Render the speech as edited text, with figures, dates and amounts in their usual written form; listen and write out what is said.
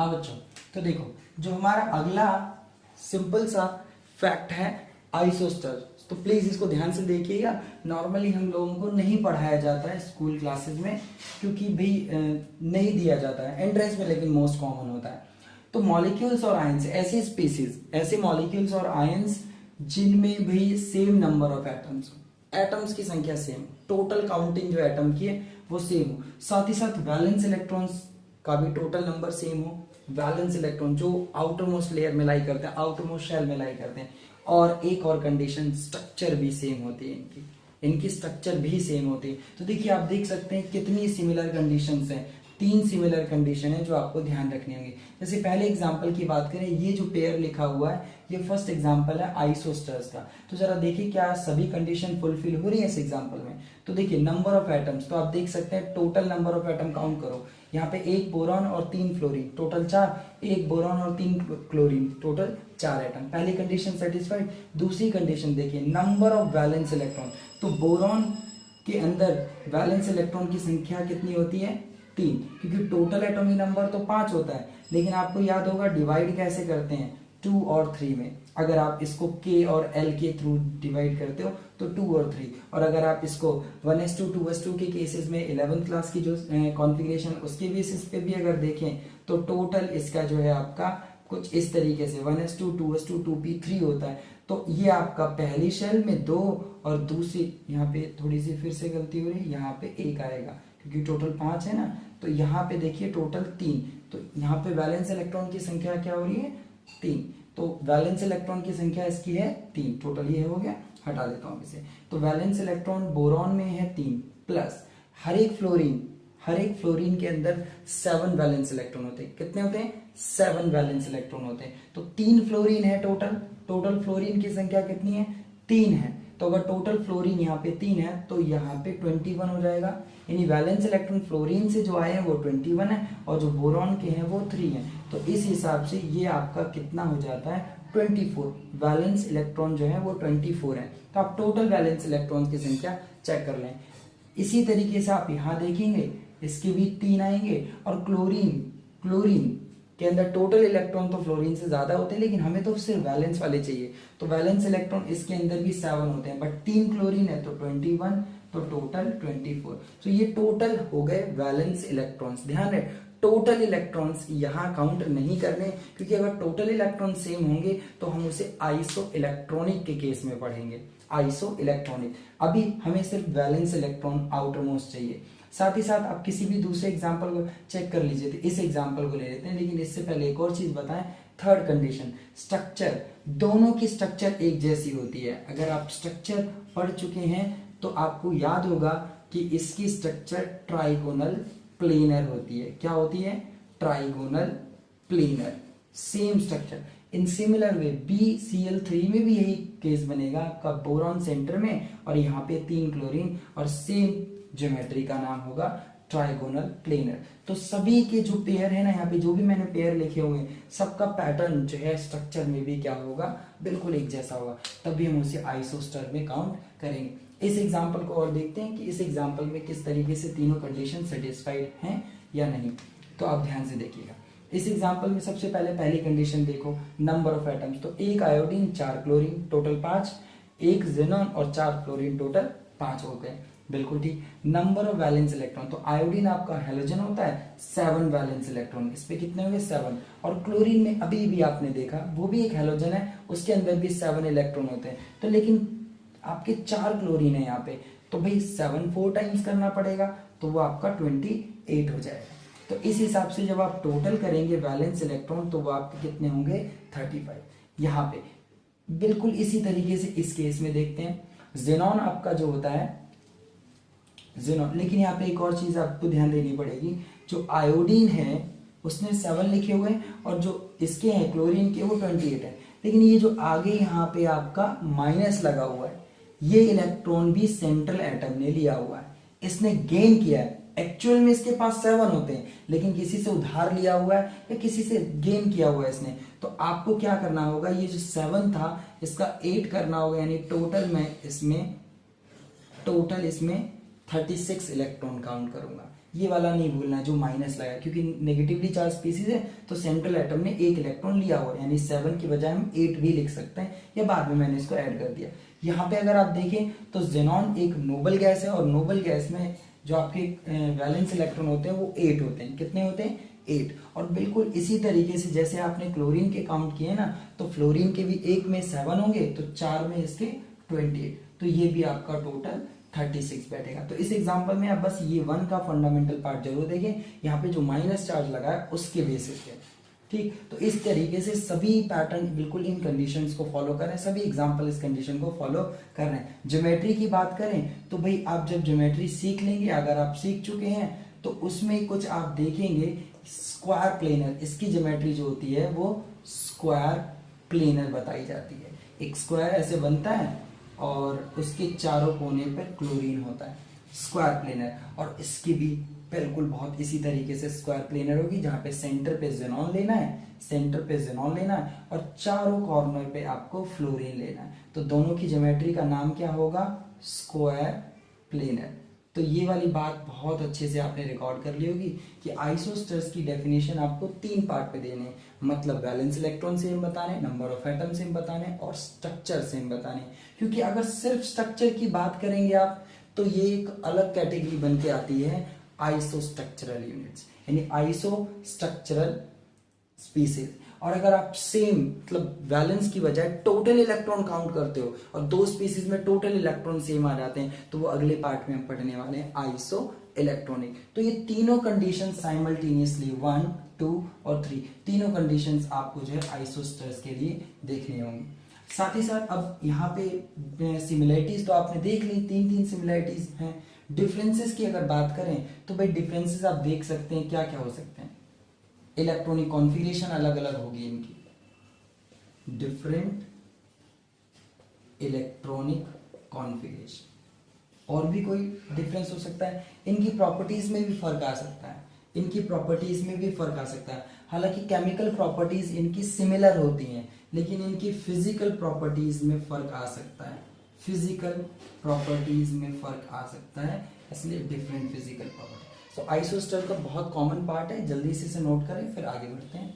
हाँ बच्चों, तो देखो जो हमारा अगला सिंपल सा फैक्ट है आइसोस्टर, तो प्लीज इसको ध्यान से देखिएगा। नॉर्मली हम लोगों को नहीं पढ़ाया जाता है स्कूल क्लासेस में, क्योंकि भाई नहीं दिया जाता है एंट्रेंस में, लेकिन मोस्ट कॉमन होता है। तो मॉलिक्यूल्स और आयंस, ऐसे स्पीसीज, ऐसे मॉलिक्यूल्स और आयंस जिनमें भी same number of atoms, atoms की संख्या सेम, टोटल काउंटिंग जो एटम की है वो सेम हो, साथ ही साथ वैलेंस इलेक्ट्रॉन्स का भी टोटल नंबर सेम हो। वैलेंस इलेक्ट्रॉन जो आउटर मोस्ट लेयर में लाई करते हैं, आउटर मोस्ट शेल में लाई करते हैं। और एक और कंडीशन, स्ट्रक्चर भी सेम होती है इनकी स्ट्रक्चर भी सेम होती है। तो देखिए आप देख सकते हैं कितनी सिमिलर कंडीशंस हैं, 3 सिमिलर कंडीशन है जो आपको ध्यान रखनी होंगी। जैसे पहले एग्जांपल की बात करें, ये जो पेयर लिखा हुआ है ये फर्स्ट एग्जांपल है आइसोस्टर्स का। तो जरा देखिए क्या सभी कंडीशन फुलफिल हो रही है इस एग्जांपल में। तो देखिए नंबर ऑफ एटम्स, तो आप देख सकते हैं total number of atom count करो, यहाँ पे 1 बोरॉन और 3 फ्लोरीन, टोटल 4, 1 बोरॉन और 3 क्लोरीन, टोटल 4 एटम। पहली कंडीशन सेटिस्फाइड। दूसरी कंडीशन देखिए नंबर ऑफ वैलेंस इलेक्ट्रॉन, तो बोरॉन के अंदर वैलेंस इलेक्ट्रॉन की संख्या कितनी होती है? 3, क्योंकि टोटल एटॉमिक नंबर तो 5 होता है, लेकिन आपको याद होगा डिवाइड कैसे करते हैं, 2 और 3 में। अगर आप इसको K और L के थ्रू डिवाइड करते हो तो 2 और 3, और अगर आप इसको 1:2 2:2 के केसेस में 11th क्लास की जो कॉन्फ़िगरेशन उसके बेसिस पे भी अगर देखें तो टोटल इसका जो है आपका कुछ इस तरीके से 1:2 2:2 2p3 होता है। तो ये आपका पहली शेल में 2 और दूसरी, यहाँ पे थोड़ी सी फिर से गलती हो रही है, यहाँ पे 1 आएगा क्योंकि टोटल 5 है ना, तो यहाँ पे देखिए टोटल 3, तो यहाँ पे वैलेंस इलेक्ट्रॉन की संख्या क्या हो रही है? 3। तो वैलेंस इलेक्ट्रॉन की संख्या इसकी है 3, टोटल ये हो गया, हटा देता हूँ इसे। तो वैलेंस इलेक्ट्रॉन बोरॉन में है 3, प्लस हर एक फ्लोरीन के अंदर 7 वैलेंस इलेक्ट्रॉन होते हैं। कितने होते हैं? 7 वैलेंस इलेक्ट्रॉन होते हैं। तो 3 फ्लोरीन है टोटल फ्लोरीन की संख्या कितनी है? 3 है। तो अगर टोटल फ्लोरीन यहाँ पे 3 है तो यहाँ पे 21 हो जाएगा, यानी वैलेंस इलेक्ट्रॉन फ्लोरीन से जो आए हैं वो 21 है और जो बोरॉन के हैं वो 3 है। तो इस हिसाब से ये आपका कितना हो जाता है? 24। वैलेंस इलेक्ट्रॉन जो है वो 24 है। तो आप टोटल वैलेंस इलेक्ट्रॉन की संख्या चेक कर लें। इसी तरीके से आप यहाँ देखेंगे इसके भी 3 आएंगे, और क्लोरीन के अंदर टोटल इलेक्ट्रॉन तो फ्लोरीन से ज्यादा होते हैं, लेकिन हमें तो सिर्फ वैलेंस वाले चाहिए, तो वैलेंस इलेक्ट्रॉन इसके अंदर भी 7 होते हैं, बट 3 क्लोरीन है तो 21, तो टोटल 24। तो ये टोटल हो गए वैलेंस इलेक्ट्रॉन्स। ध्यान रहे टोटल इलेक्ट्रॉन्स यहाँ काउंट नहीं करने, क्योंकि अगर टोटल इलेक्ट्रॉन सेम होंगे तो हम उसे आइसो इलेक्ट्रॉनिक के केस में पढ़ेंगे। आइसो इलेक्ट्रॉनिक, अभी हमें सिर्फ वैलेंस इलेक्ट्रॉन आउटर मोस्ट चाहिए। साथ ही साथ आप किसी भी दूसरे एग्जाम्पल को चेक कर लीजिए, तो इस एग्जाम्पल को ले लेते हैं, लेकिन इससे पहले एक और चीज बताएं। थर्ड कंडीशन, स्ट्रक्चर, दोनों की स्ट्रक्चर एक जैसी होती है। अगर आप स्ट्रक्चर पढ़ चुके हैं तो आपको याद होगा कि इसकी स्ट्रक्चर ट्राइगोनल प्लेनर होती है। क्या होती है? Trigonal planar, same structure. In similar way BCl3 में भी यही केस बनेगा आपका, बोरॉन सेंटर में और यहाँ पे 3 क्लोरीन, और सेम ज्योमेट्री का नाम होगा ट्राइगोनल प्लेनर। तो सभी के जो पेयर है ना, यहाँ पे जो भी मैंने पेयर लिखे हुए हैं, सबका पैटर्न जो है स्ट्रक्चर में भी क्या होगा? बिल्कुल एक जैसा होगा, तभी हम उसे आइसोस्टर में काउंट करेंगे। इस एग्जाम्पल को और देखते हैं कि इस एग्जाम्पल में किस तरीके से तीनों कंडीशन सेटिस्फाइड हैं या नहीं। तो आप ध्यान से देखिएगा। इस एग्जाम्पल में सबसे पहले पहली कंडीशन देखो, नंबर ऑफ एटम्स, तो 1 आयोडीन 4 क्लोरीन, टोटल 5, 1 ज़ेनॉन और 4 फ्लोरीन, टोटल 5 हो गए। बिल्कुल ठीक। नंबर ऑफ वैलेंस इलेक्ट्रॉन, तो आयोडीन आपका हैलोजन होता है, 7 वैलेंस इलेक्ट्रॉन, इस पे कितने हो गए? 7। और क्लोरीन में अभी भी आपने देखा वो भी एक हैलोजन है, उसके अंदर भी 7 इलेक्ट्रॉन होते हैं। तो लेकिन आपके 4 क्लोरीन है यहाँ पे, तो भाई 7 4 टाइम्स करना पड़ेगा, तो वो आपका 28 हो जाएगा। तो इस हिसाब से जब आप टोटल करेंगे वैलेंस इलेक्ट्रॉन तो वो आपके कितने होंगे? 35। यहाँ पे बिल्कुल इसी तरीके से इस केस में देखते हैं, ज़ेनॉन आपका जो होता है ज़ेनॉन, लेकिन यहाँ पे एक और चीज आपको ध्यान देनी पड़ेगी, जो आयोडीन है उसने 7 लिखे हुए हैं और जो इसके हैं क्लोरीन के वो 28 है, लेकिन ये जो आगे यहाँ पे आपका माइनस लगा हुआ है, ये इलेक्ट्रॉन भी सेंट्रल एटम ने लिया हुआ है, इसने गेन किया है। एक्चुअल में इसके पास 7 होते हैं, लेकिन किसी से उधार लिया हुआ है या किसी से गेन किया हुआ है इसने। तो आपको क्या करना होगा, ये जो 7 था इसका 8 करना होगा, यानी टोटल मैं इसमें 36 इलेक्ट्रॉन काउंट करूंगा। ये वाला नहीं भूलना है जो माइनस लगा, क्योंकि नेगेटिवली चार्ज स्पीसीज है तो सेंट्रल एटम ने 1 इलेक्ट्रॉन लिया हुआ, यानी 7 की बजाय हम 8 भी लिख सकते हैं, या बाद में मैंने इसको ऐड कर दिया। यहाँ पे अगर आप देखें तो जेनॉन एक नोबल गैस है, और नोबल गैस में जो आपके वैलेंस इलेक्ट्रॉन होते हैं वो 8 होते हैं। कितने होते हैं? 8। और बिल्कुल इसी तरीके से जैसे आपने क्लोरीन के काउंट किए ना, तो फ्लोरीन के भी एक में 7 होंगे, तो 4 में इसके 28, तो ये भी आपका टोटल 36 बैठेगा। तो इस एग्जांपल में आप बस ये 1 का फंडामेंटल पार्ट जरूर देखें, यहाँ पे जो माइनस चार्ज लगा है उसके बेसिस पे, ठीक। तो इस तरीके से सभी पैटर्न बिल्कुल इन कंडीशंस को फॉलो करें, सभी एग्जांपल इस कंडीशन को फॉलो कर रहे हैं। ज्योमेट्री की बात करें तो भाई आप जब ज्योमेट्री सीख लेंगे, अगर आप सीख चुके हैं तो उसमें कुछ आप देखेंगे स्क्वायर प्लेनर, इसकी ज्योमेट्री जो होती है वो स्क्वायर प्लेनर बताई जाती है। एक स्क्वायर ऐसे बनता है और उसके चारों कोने पर क्लोरीन होता है, स्क्वायर प्लेनर। और इसकी भी बिल्कुल बहुत इसी तरीके से स्क्वायर प्लेनर होगी, जहां पे सेंटर पे जेनॉन लेना है, सेंटर पे जेनॉन लेना है और चारों कॉर्नर पे आपको फ्लोरीन लेना है। तो दोनों की ज्योमेट्री का नाम क्या होगा? Square planar. तो ये वाली बात बहुत अच्छे से आपने रिकॉर्ड कर ली होगी कि आइसोस्टर्स की डेफिनेशन आपको 3 पार्ट पे देने, मतलब वैलेंस इलेक्ट्रॉन सेम बताने, नंबर ऑफ एटम सेम बताने और स्ट्रक्चर सेम बताने। क्योंकि अगर सिर्फ स्ट्रक्चर की बात करेंगे आप तो ये एक अलग कैटेगरी बन के आती है, आइसोस्ट्रक्चरल यूनिट्स, यानी आइसोस्ट्रक्चरल स्पीसीज। और अगर आप सेम मतलब वैलेंस की बजाय टोटल इलेक्ट्रॉन काउंट करते हो और 2 स्पीसीज में टोटल इलेक्ट्रॉन सेम आ जाते हैं, तो वो अगले पार्ट में हम पढ़ने वाले हैं आइसो इलेक्ट्रॉनिक। तो ये तीनों कंडीशन साइमल्टेनियसली 1, 2 और 3 तीनों कंडीशंस आपको जो है आइसोस्टर्स के लिए देखनी होंगी। साथ ही साथ अब यहाँ पे सिमिलरिटीज तो आपने देख ली, 3 सिमिलरिटीज हैं। डिफरेंसेस की अगर बात करें तो भाई डिफरेंसेस आप देख सकते हैं क्या क्या हो सकते हैं। इलेक्ट्रॉनिक कॉन्फ़िगरेशन अलग अलग होगी इनकी, डिफरेंट इलेक्ट्रॉनिक कॉन्फ़िगरेशन। और भी कोई डिफरेंस हो सकता है, इनकी प्रॉपर्टीज में भी फर्क आ सकता है, इनकी प्रॉपर्टीज में भी फर्क आ सकता है। हालांकि केमिकल प्रॉपर्टीज इनकी सिमिलर होती हैं, लेकिन इनकी फिजिकल प्रॉपर्टीज में फर्क आ सकता है, फिजिकल प्रॉपर्टीज में फर्क आ सकता है, इसलिए डिफरेंट फिजिकल प्रॉपर्टी। तो आइसोस्टर का बहुत कॉमन पार्ट है, जल्दी से इसे नोट करें फिर आगे बढ़ते हैं।